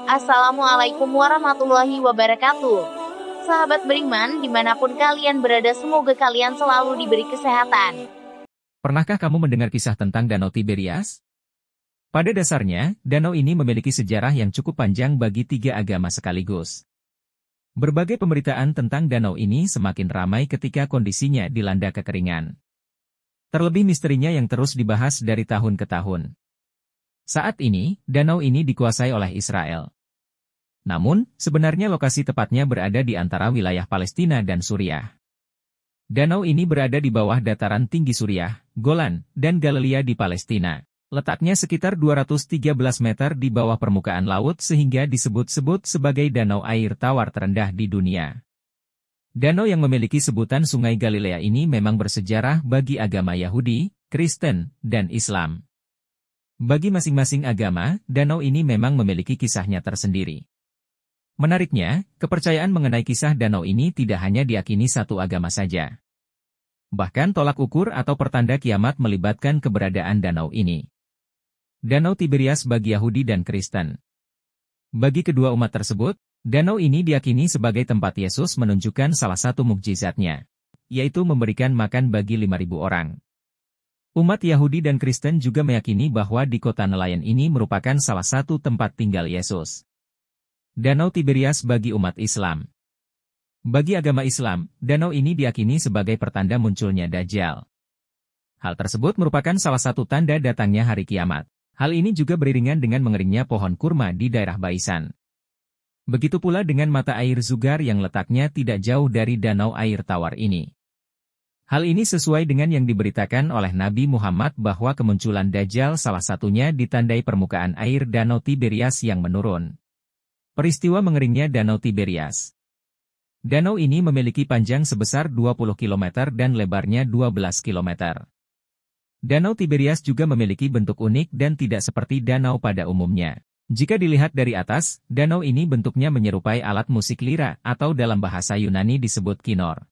Assalamualaikum warahmatullahi wabarakatuh. Sahabat beriman, dimanapun kalian berada, semoga kalian selalu diberi kesehatan. Pernahkah kamu mendengar kisah tentang Danau Tiberias? Pada dasarnya, danau ini memiliki sejarah yang cukup panjang bagi tiga agama sekaligus. Berbagai pemberitaan tentang danau ini semakin ramai ketika kondisinya dilanda kekeringan. Terlebih misterinya yang terus dibahas dari tahun ke tahun. Saat ini, danau ini dikuasai oleh Israel. Namun, sebenarnya lokasi tepatnya berada di antara wilayah Palestina dan Suriah. Danau ini berada di bawah dataran tinggi Suriah, Golan, dan Galilea di Palestina. Letaknya sekitar 213 meter di bawah permukaan laut sehingga disebut-sebut sebagai danau air tawar terendah di dunia. Danau yang memiliki sebutan Sungai Galilea ini memang bersejarah bagi agama Yahudi, Kristen, dan Islam. Bagi masing-masing agama, danau ini memang memiliki kisahnya tersendiri. Menariknya, kepercayaan mengenai kisah danau ini tidak hanya diyakini satu agama saja. Bahkan tolak ukur atau pertanda kiamat melibatkan keberadaan danau ini. Danau Tiberias bagi Yahudi dan Kristen. Bagi kedua umat tersebut, danau ini diyakini sebagai tempat Yesus menunjukkan salah satu mukjizatnya, yaitu memberikan makan bagi 5.000 orang. Umat Yahudi dan Kristen juga meyakini bahwa di kota nelayan ini merupakan salah satu tempat tinggal Yesus. Danau Tiberias bagi umat Islam. Bagi agama Islam, danau ini diyakini sebagai pertanda munculnya Dajjal. Hal tersebut merupakan salah satu tanda datangnya hari kiamat. Hal ini juga beriringan dengan mengeringnya pohon kurma di daerah Baisan. Begitu pula dengan mata air Zugar yang letaknya tidak jauh dari danau air tawar ini. Hal ini sesuai dengan yang diberitakan oleh Nabi Muhammad bahwa kemunculan Dajjal salah satunya ditandai permukaan air Danau Tiberias yang menurun. Peristiwa mengeringnya Danau Tiberias. Danau ini memiliki panjang sebesar 20 km dan lebarnya 12 km. Danau Tiberias juga memiliki bentuk unik dan tidak seperti danau pada umumnya. Jika dilihat dari atas, danau ini bentuknya menyerupai alat musik lira atau dalam bahasa Yunani disebut kinor.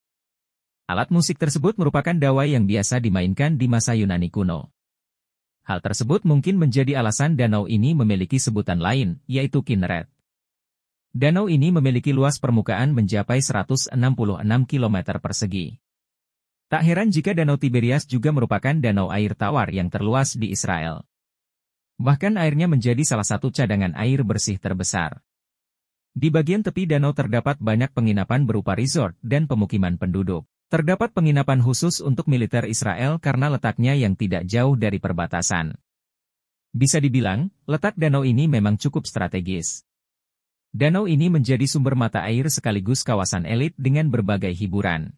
Alat musik tersebut merupakan dawai yang biasa dimainkan di masa Yunani kuno. Hal tersebut mungkin menjadi alasan danau ini memiliki sebutan lain, yaitu Kinneret. Danau ini memiliki luas permukaan mencapai 166 km persegi. Tak heran jika Danau Tiberias juga merupakan danau air tawar yang terluas di Israel. Bahkan airnya menjadi salah satu cadangan air bersih terbesar. Di bagian tepi danau terdapat banyak penginapan berupa resort dan pemukiman penduduk. Terdapat penginapan khusus untuk militer Israel karena letaknya yang tidak jauh dari perbatasan. Bisa dibilang, letak danau ini memang cukup strategis. Danau ini menjadi sumber mata air sekaligus kawasan elit dengan berbagai hiburan.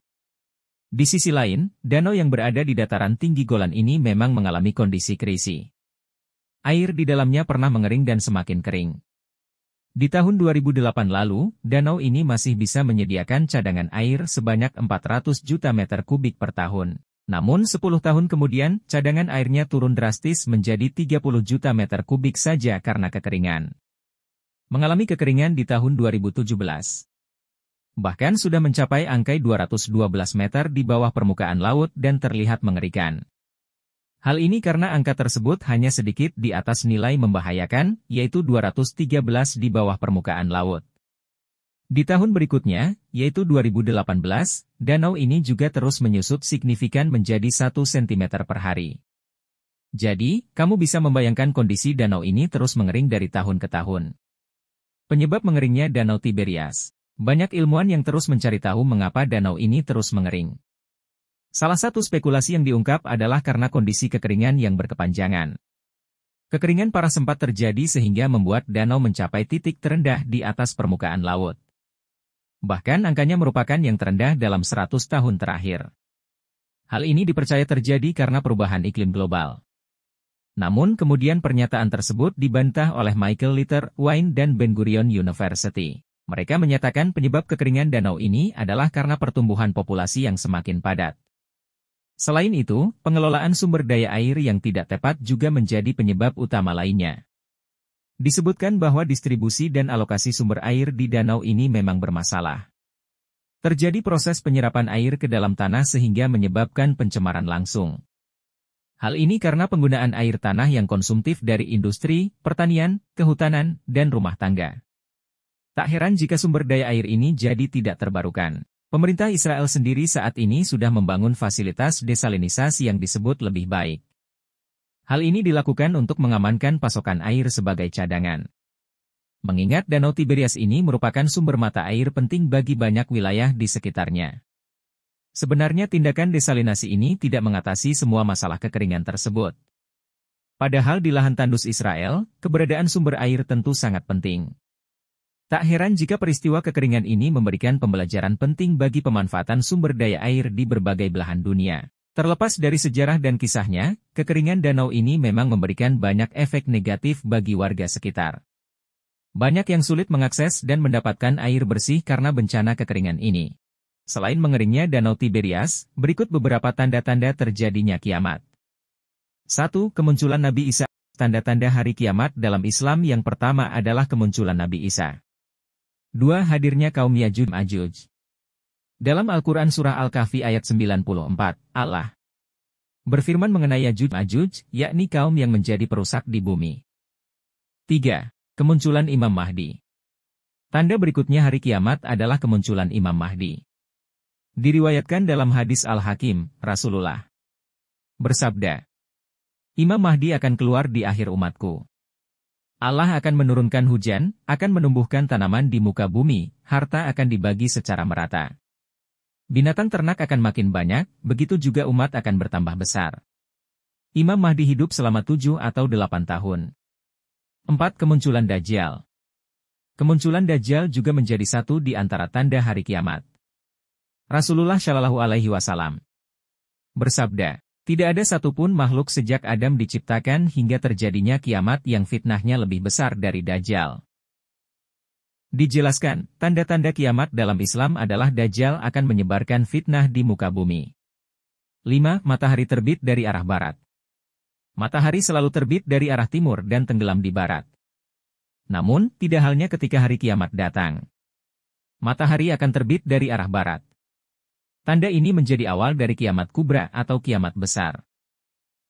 Di sisi lain, danau yang berada di dataran tinggi Golan ini memang mengalami kondisi krisis. Air di dalamnya pernah mengering dan semakin kering. Di tahun 2008 lalu, danau ini masih bisa menyediakan cadangan air sebanyak 400 juta meter kubik per tahun. Namun 10 tahun kemudian, cadangan airnya turun drastis menjadi 30 juta meter kubik saja karena kekeringan. Mengalami kekeringan di tahun 2017. Bahkan sudah mencapai angka 212 meter di bawah permukaan laut dan terlihat mengerikan. Hal ini karena angka tersebut hanya sedikit di atas nilai membahayakan, yaitu 213 di bawah permukaan laut. Di tahun berikutnya, yaitu 2018, danau ini juga terus menyusut signifikan menjadi 1 cm per hari. Jadi, kamu bisa membayangkan kondisi danau ini terus mengering dari tahun ke tahun. Penyebab mengeringnya Danau Tiberias. Banyak ilmuwan yang terus mencari tahu mengapa danau ini terus mengering. Salah satu spekulasi yang diungkap adalah karena kondisi kekeringan yang berkepanjangan. Kekeringan parah sempat terjadi sehingga membuat danau mencapai titik terendah di atas permukaan laut. Bahkan angkanya merupakan yang terendah dalam 100 tahun terakhir. Hal ini dipercaya terjadi karena perubahan iklim global. Namun kemudian pernyataan tersebut dibantah oleh Michael Litter, Wine dan Ben Gurion University. Mereka menyatakan penyebab kekeringan danau ini adalah karena pertumbuhan populasi yang semakin padat. Selain itu, pengelolaan sumber daya air yang tidak tepat juga menjadi penyebab utama lainnya. Disebutkan bahwa distribusi dan alokasi sumber air di danau ini memang bermasalah. Terjadi proses penyerapan air ke dalam tanah sehingga menyebabkan pencemaran langsung. Hal ini karena penggunaan air tanah yang konsumtif dari industri, pertanian, kehutanan, dan rumah tangga. Tak heran jika sumber daya air ini jadi tidak terbarukan. Pemerintah Israel sendiri saat ini sudah membangun fasilitas desalinisasi yang disebut lebih baik. Hal ini dilakukan untuk mengamankan pasokan air sebagai cadangan. Mengingat Danau Tiberias ini merupakan sumber mata air penting bagi banyak wilayah di sekitarnya. Sebenarnya tindakan desalinasi ini tidak mengatasi semua masalah kekeringan tersebut. Padahal di lahan tandus Israel, keberadaan sumber air tentu sangat penting. Tak heran jika peristiwa kekeringan ini memberikan pembelajaran penting bagi pemanfaatan sumber daya air di berbagai belahan dunia. Terlepas dari sejarah dan kisahnya, kekeringan danau ini memang memberikan banyak efek negatif bagi warga sekitar. Banyak yang sulit mengakses dan mendapatkan air bersih karena bencana kekeringan ini. Selain mengeringnya Danau Tiberias, berikut beberapa tanda-tanda terjadinya kiamat. 1. Kemunculan Nabi Isa. Tanda-tanda hari kiamat dalam Islam yang pertama adalah kemunculan Nabi Isa. 2. Hadirnya kaum Yajuj-Majuj. Dalam Al-Quran Surah Al-Kahfi ayat 94, Allah berfirman mengenai Yajuj-Majuj, yakni kaum yang menjadi perusak di bumi. 3. Kemunculan Imam Mahdi. Tanda berikutnya hari kiamat adalah kemunculan Imam Mahdi. Diriwayatkan dalam hadis Al-Hakim, Rasulullah bersabda, Imam Mahdi akan keluar di akhir umatku. Allah akan menurunkan hujan, akan menumbuhkan tanaman di muka bumi, harta akan dibagi secara merata. Binatang ternak akan makin banyak, begitu juga umat akan bertambah besar. Imam Mahdi hidup selama 7 atau 8 tahun. 4. Kemunculan Dajjal. Kemunculan Dajjal juga menjadi satu di antara tanda hari kiamat. Rasulullah Shallallahu Alaihi Wasallam bersabda, tidak ada satupun makhluk sejak Adam diciptakan hingga terjadinya kiamat yang fitnahnya lebih besar dari Dajjal. Dijelaskan, tanda-tanda kiamat dalam Islam adalah Dajjal akan menyebarkan fitnah di muka bumi. 5. Matahari terbit dari arah barat. Matahari selalu terbit dari arah timur dan tenggelam di barat. Namun, tidak halnya ketika hari kiamat datang. Matahari akan terbit dari arah barat. Tanda ini menjadi awal dari kiamat kubra atau kiamat besar.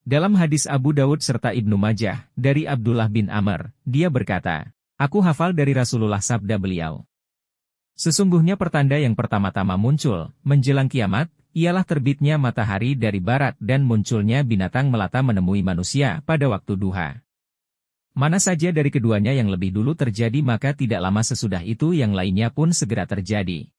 Dalam hadis Abu Dawud serta Ibnu Majah, dari Abdullah bin Amr, dia berkata, aku hafal dari Rasulullah sabda beliau. Sesungguhnya pertanda yang pertama-tama muncul, menjelang kiamat, ialah terbitnya matahari dari barat dan munculnya binatang melata menemui manusia pada waktu duha. Mana saja dari keduanya yang lebih dulu terjadi maka tidak lama sesudah itu yang lainnya pun segera terjadi.